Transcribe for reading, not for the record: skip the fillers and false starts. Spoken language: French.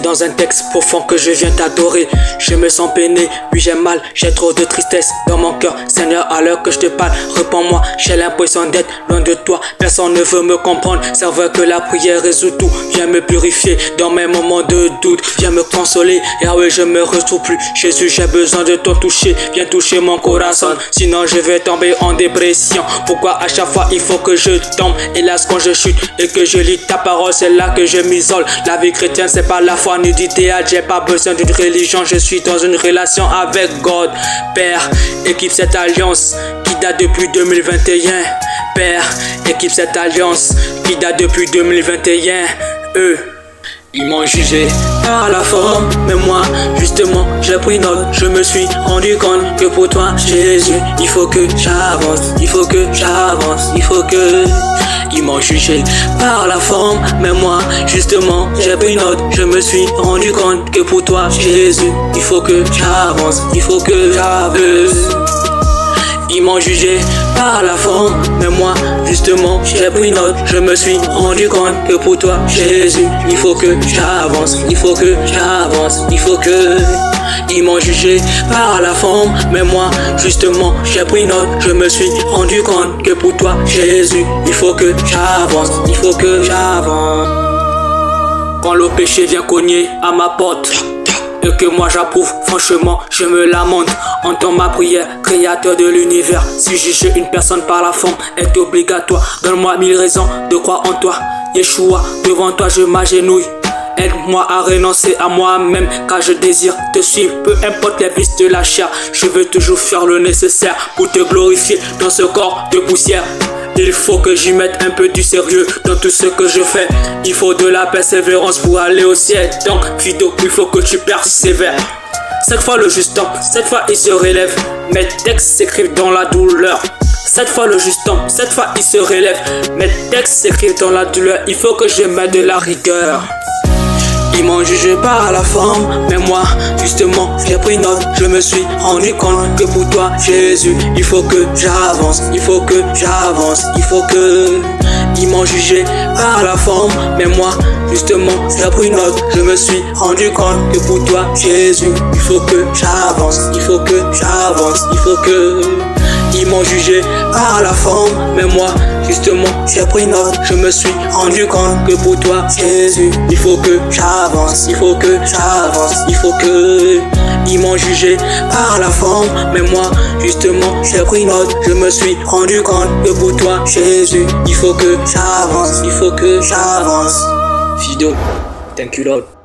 C'est dans un texte profond que je viens t'adorer. Je me sens peiné, oui j'ai mal, j'ai trop de tristesse dans mon cœur. Seigneur, à l'heure que je te parle, réponds-moi. J'ai l'impression d'être loin de toi, personne ne veut me comprendre. C'est vrai que la prière résout tout. Viens me purifier dans mes moments de doute. Viens me consoler, Yahweh, je me retrouve plus. Jésus, j'ai besoin de ton toucher. Viens toucher mon corazon, sinon je vais tomber en dépression. Pourquoi à chaque fois il faut que je tombe? Hélas, quand je chute et que je lis ta parole, c'est là que je m'isole. La vie chrétienne, c'est pas la foi ni du théâtre. J'ai pas besoin d'une religion, je suis dans une relation avec God. Père, équipe cette alliance qui date depuis 2021. Père, équipe cette alliance qui date depuis 2021. Ils m'ont jugé par la forme, mais moi, justement, j'ai pris note. Je me suis rendu compte que pour toi, Jésus, il faut que j'avance, il faut que j'avance, il faut que... Ils m'ont jugé par la forme, mais moi, justement, j'ai pris note. Je me suis rendu compte que pour toi, Jésus, il faut que j'avance, il faut que j'avance. Ils m'ont jugé par la forme, mais moi, justement, j'ai pris note. Je me suis rendu compte que pour toi, Jésus, il faut que j'avance, il faut que j'avance, il faut que... Ils m'ont jugé par la forme, mais moi, justement, j'ai pris note. Je me suis rendu compte que pour toi, Jésus, il faut que j'avance, il faut que j'avance. Quand le péché vient cogner à ma porte et que moi j'approuve, franchement je me lamente. Entends ma prière, créateur de l'univers. Si juger une personne par la forme est obligatoire, donne-moi 1000 raisons de croire en toi. Yeshua, devant toi je m'agenouille. Aide-moi à renoncer à moi-même, car je désire te suivre. Peu importe les vices de la chair, je veux toujours faire le nécessaire pour te glorifier dans ce corps de poussière. Il faut que j'y mette un peu du sérieux dans tout ce que je fais. Il faut de la persévérance pour aller au ciel. Donc, Fido, il faut que tu persévères. Cette fois le juste temps, cette fois il se relève. Mes textes s'écrivent dans la douleur. Cette fois le juste temps, cette fois il se relève. Mes textes s'écrivent dans la douleur. Il faut que je mette de la rigueur. Ils m'ont jugé par la forme, mais moi, justement, j'ai pris note. Je me suis rendu compte que pour toi, Jésus, il faut que j'avance, il faut que j'avance, il faut que... Ils m'ont jugé par la forme, mais moi, justement, j'ai pris note. Je me suis rendu compte que pour toi, Jésus, il faut que j'avance, il faut que j'avance, il faut que... Ils m'ont jugé par la forme, mais moi, justement, j'ai pris note. Je me suis rendu compte que pour toi, Jésus, il faut que j'avance, il faut que j'avance, il faut que... Ils m'ont jugé par la forme, mais moi, justement, j'ai pris note. Je me suis rendu compte que pour toi, Jésus, il faut que j'avance, il faut que j'avance. Fido, thank you Lord.